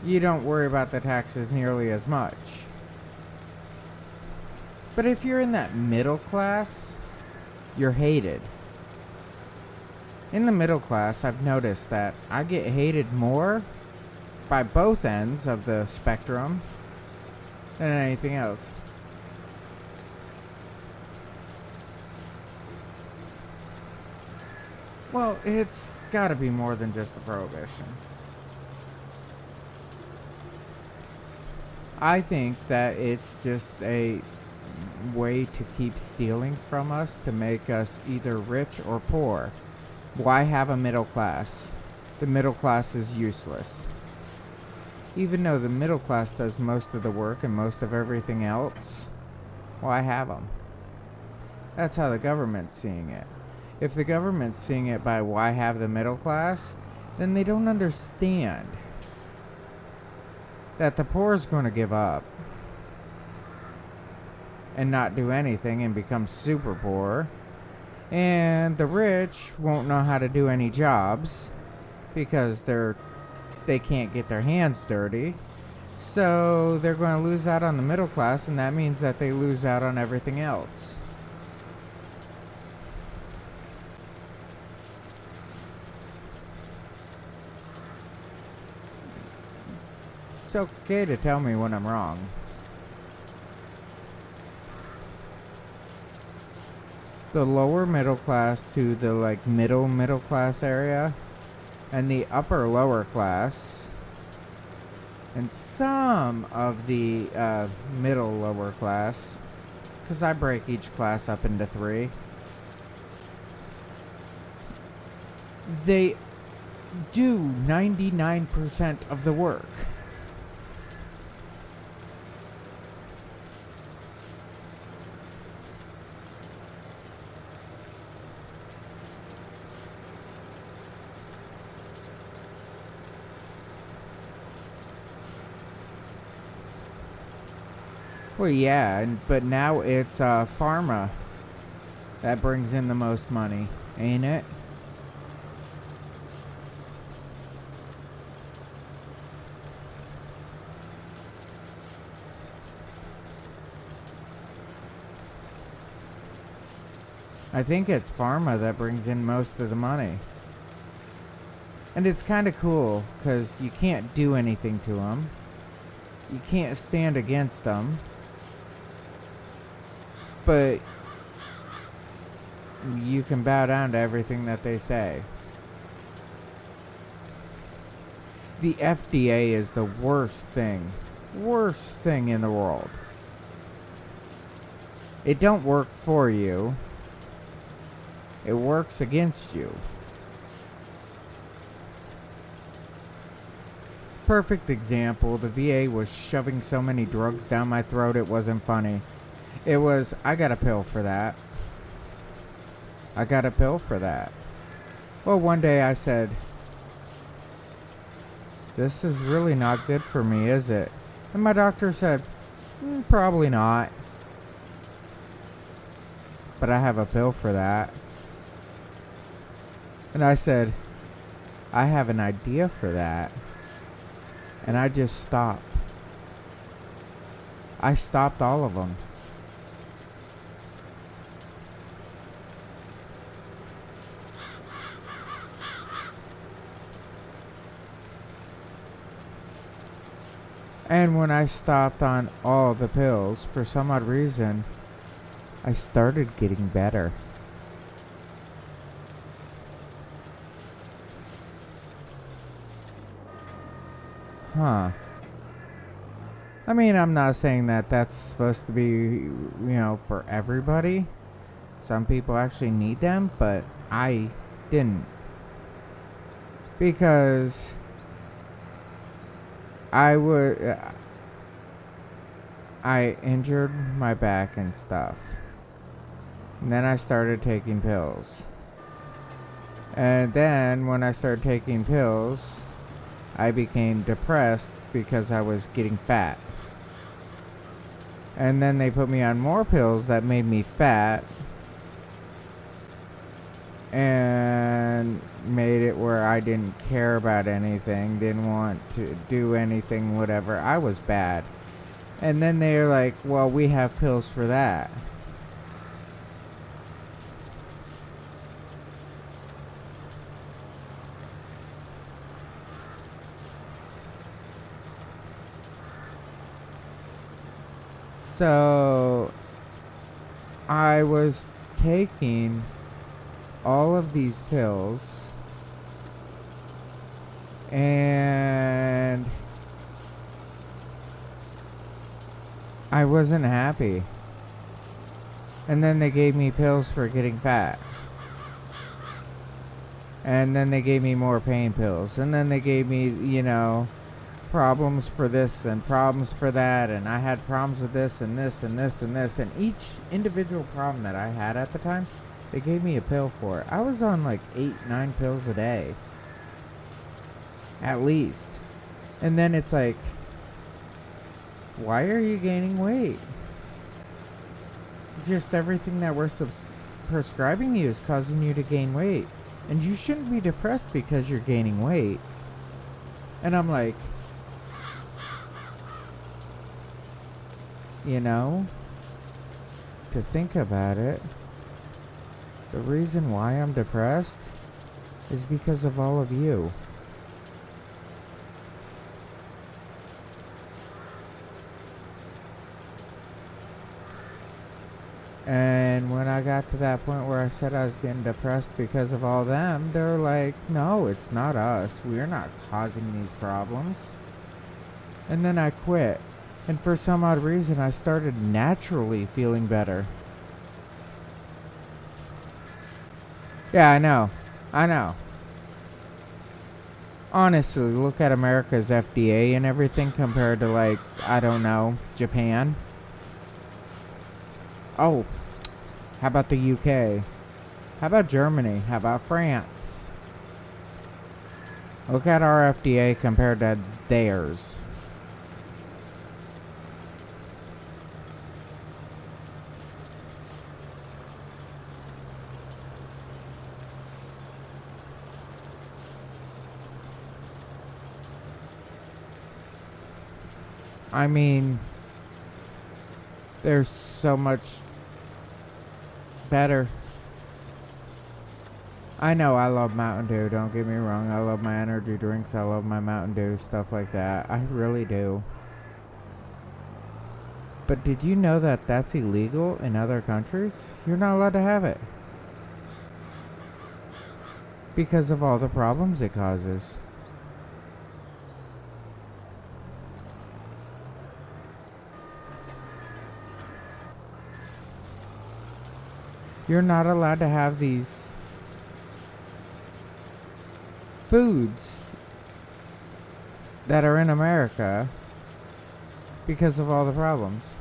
you don't worry about the taxes nearly as much. But if you're in that middle class, you're hated. In the middle class, I've noticed that I get hated more by both ends of the spectrum than anything else. Well, it's gotta be more than just the prohibition. I think that it's just a way to keep stealing from us to make us either rich or poor. Why have a middle class? The middle class is useless. Even though the middle class does most of the work and most of everything else, why have them? That's how the government's seeing it. If the government's seeing it by why have the middle class, then they don't understand that the poor is going to give up and not do anything and become super poor, and the rich won't know how to do any jobs because they can't get their hands dirty, so they're going to lose out on the middle class, and that means that they lose out on everything else. It's okay to tell me when I'm wrong. The lower middle class to the like middle class area, and the upper lower class, and some of the middle lower class, because I break each class up into 3. They do 99% of the work. Well, yeah, but now it's pharma that brings in the most money, ain't it? I think it's pharma that brings in most of the money. And it's kind of cool, because you can't do anything to them. You can't stand against them. But you can bow down to everything that they say. The FDA is the worst thing in the world. It don't work for you. It works against you. Perfect example, the VA was shoving so many drugs down my throat it wasn't funny. It was, I got a pill for that. I got a pill for that. Well, one day I said, this is really not good for me, is it? And my doctor said, probably not. But I have a pill for that. And I said, I have an idea for that. And I just stopped. I stopped all of them. And when I stopped on all the pills, for some odd reason, I started getting better. Huh. I mean, I'm not saying that that's supposed to be, for everybody. Some people actually need them, but I didn't. Because I injured my back and stuff. And then I started taking pills. And then when I started taking pills, I became depressed because I was getting fat. And then they put me on more pills that made me fat. And made it where I didn't care about anything, didn't want to do anything, whatever. I was bad. And then they're like, well, we have pills for that. So I was taking all of these pills, and I wasn't happy. And then they gave me pills for getting fat. And then they gave me more pain pills. And then they gave me, problems for this and problems for that. And I had problems with this and this and this and this. And each individual problem that I had at the time, they gave me a pill for it. I was on like 8-9 pills a day. At least. And then it's like, why are you gaining weight? Just everything that we're prescribing you is causing you to gain weight. And you shouldn't be depressed because you're gaining weight. And I'm like, to think about it, the reason why I'm depressed is because of all of you. And when I got to that point where I said I was getting depressed because of all them, they're like, no, it's not us. We're not causing these problems. And then I quit. And for some odd reason, I started naturally feeling better. Yeah, I know. Honestly, look at America's FDA and everything compared to, Japan. Oh, how about the UK? How about Germany? How about France? Look at our FDA compared to theirs. I mean, there's so much better. I know I love Mountain Dew, don't get me wrong. I love my energy drinks. I love my Mountain Dew, stuff like that. I really do. But did you know that that's illegal in other countries? You're not allowed to have it. Because of all the problems it causes. You're not allowed to have these foods that are in America because of all the problems.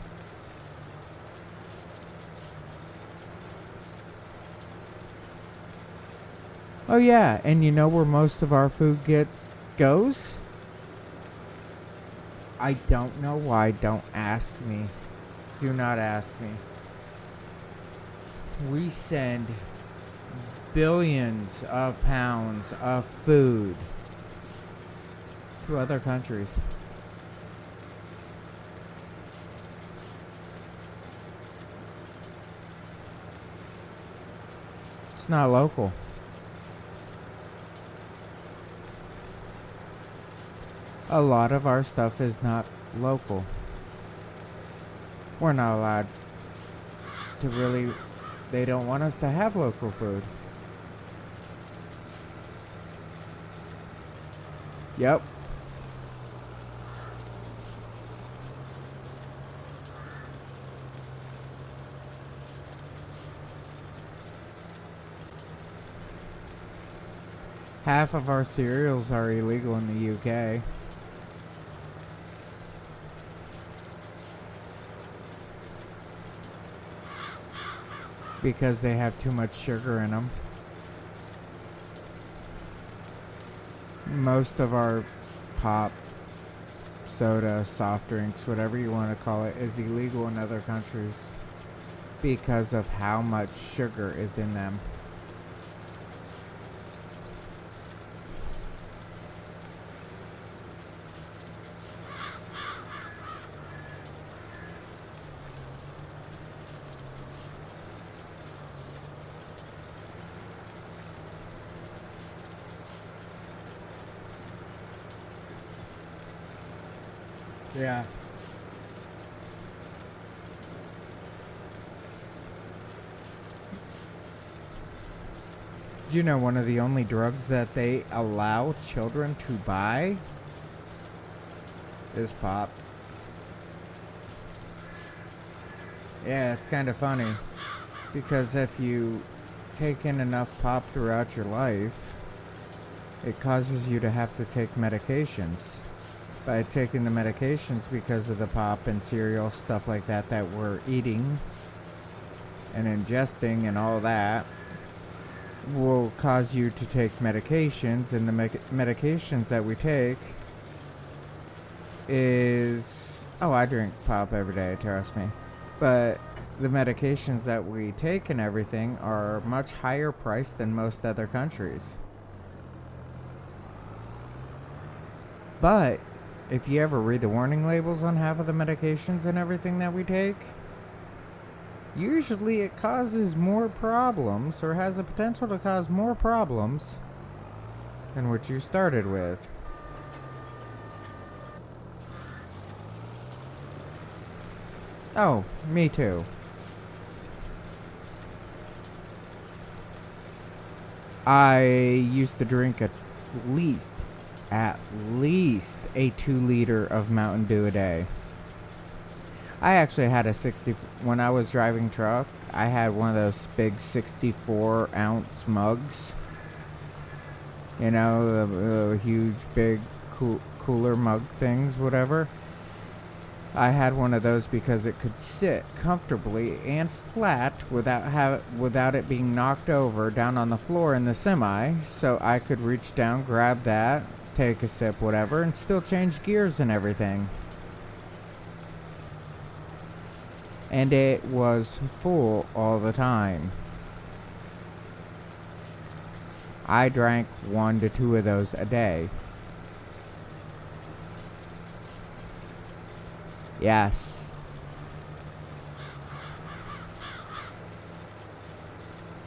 Oh yeah, and you know where most of our food goes? I don't know why. Don't ask me. Do not ask me. We send billions of pounds of food to other countries. It's not local. A lot of our stuff is not local. We're not allowed to really. They don't want us to have local food. Yep. Half of our cereals are illegal in the UK. Because they have too much sugar in them. Most of our pop, soda, soft drinks, whatever you want to call it, is illegal in other countries because of how much sugar is in them. Yeah. Do you know one of the only drugs that they allow children to buy is pop? Yeah, it's kind of funny. Because if you take in enough pop throughout your life, it causes you to have to take medications. By taking the medications because of the pop and cereal, stuff like that we're eating and ingesting and all that, will cause you to take medications, and the medications that we take is... Oh, I drink pop every day, trust me. But the medications that we take and everything are much higher priced than most other countries. But if you ever read the warning labels on half of the medications and everything that we take, usually it causes more problems, or has the potential to cause more problems than what you started with. Oh, me too. I used to drink at least a 2-liter of Mountain Dew a day. I actually had when I was driving truck, I had one of those big 64-ounce mugs. You know, the huge, big cooler mug things, whatever. I had one of those because it could sit comfortably and flat without it being knocked over down on the floor in the semi. So I could reach down, grab that, take a sip, whatever, and still change gears and everything. And it was full all the time. I drank 1 to 2 of those a day. Yes.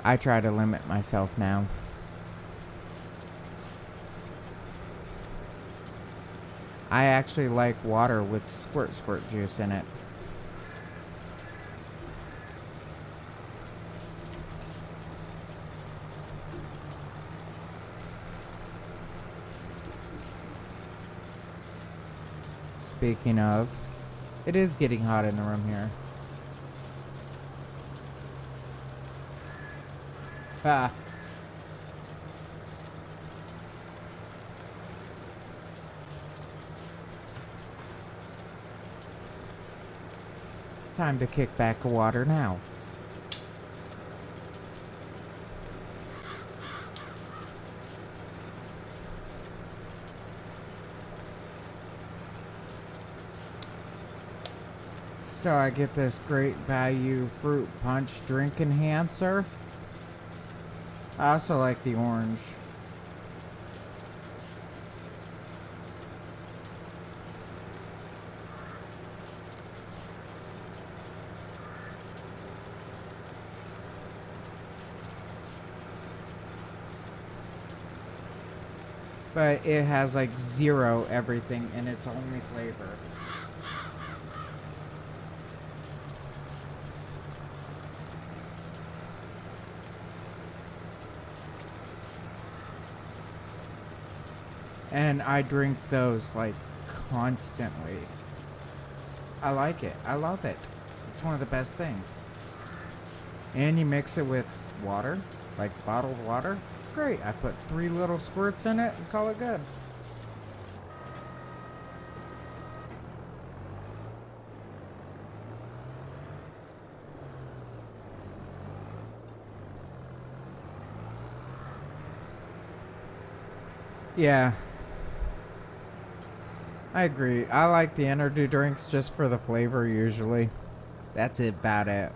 I try to limit myself now. I actually like water with squirt juice in it. Speaking of, it is getting hot in the room here. Ah. It's time to kick back the water now. So I get this great value fruit punch drink enhancer. I also like the orange. But it has like zero everything in its only flavor. And I drink those like constantly. I like it. I love it. It's one of the best things. And you mix it with water, like bottled water. It's great. I put 3 little squirts in it and call it good. Yeah, I agree. I like the energy drinks just for the flavor usually. That's about it.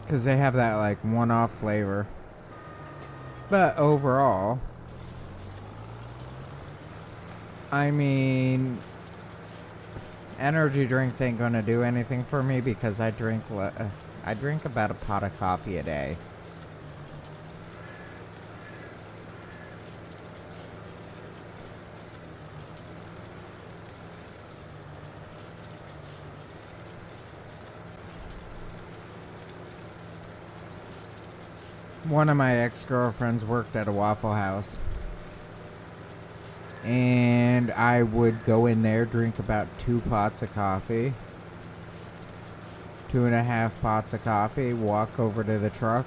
Because they have that like one-off flavor. But overall, I mean, energy drinks ain't gonna do anything for me because I drink about a pot of coffee a day. One of my ex-girlfriends worked at a Waffle House. And I would go in there, drink about 2 pots of coffee. 2.5 pots of coffee, walk over to the truck.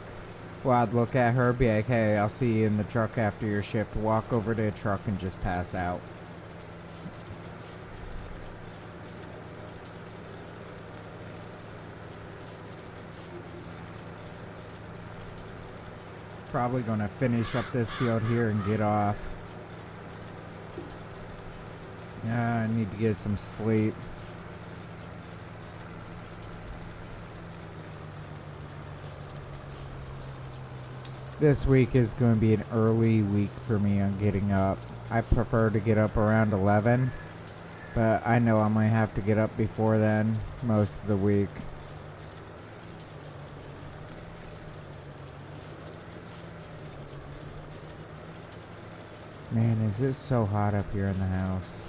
Well, I'd look at her, be like, hey, I'll see you in the truck after your shift. Walk over to the truck and just pass out. Probably gonna finish up this field here and get off. Yeah, I need to get some sleep. This week is going to be an early week for me on getting up. I prefer to get up around 11, but I know I might have to get up before then most of the week. Man, is it so hot up here in the house?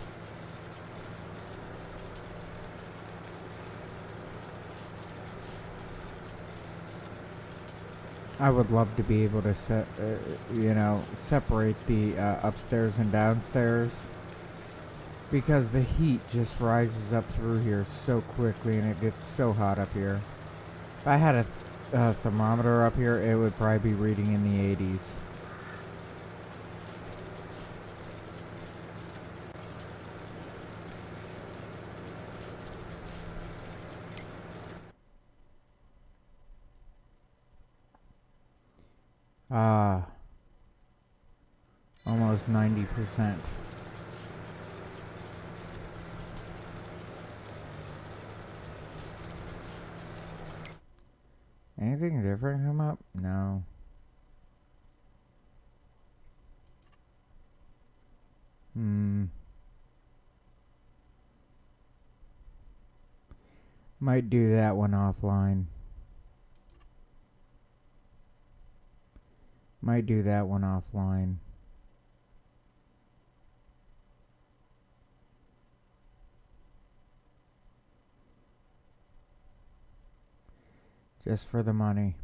I would love to be able to separate the upstairs and downstairs, because the heat just rises up through here so quickly and it gets so hot up here. If I had a thermometer up here, it would probably be reading in the 80s. Almost 90%. Anything different come up? No. Might do that one offline. Might do that one offline. Just for the money.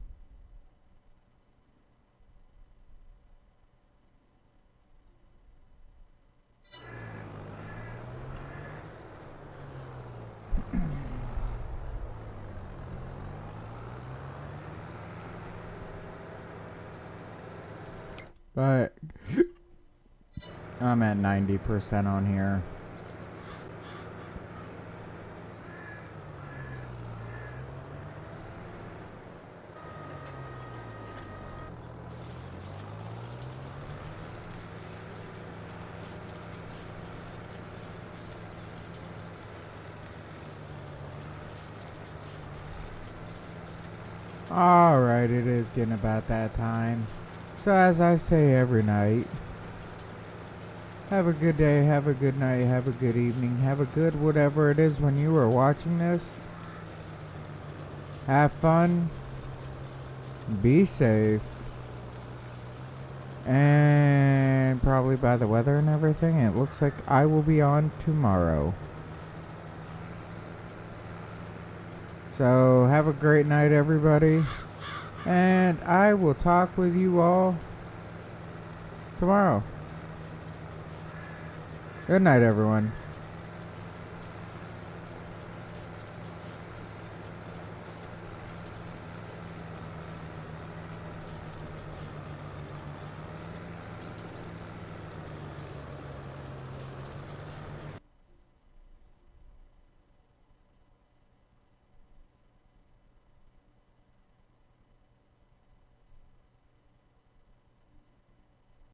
But I'm at 90% on here. Alright, it is getting about that time. So as I say every night, have a good day, have a good night, have a good evening, have a good whatever it is when you are watching this. Have fun, be safe, and probably by the weather and everything, it looks like I will be on tomorrow. So have a great night, everybody, and I will talk with you all tomorrow. Good night, everyone.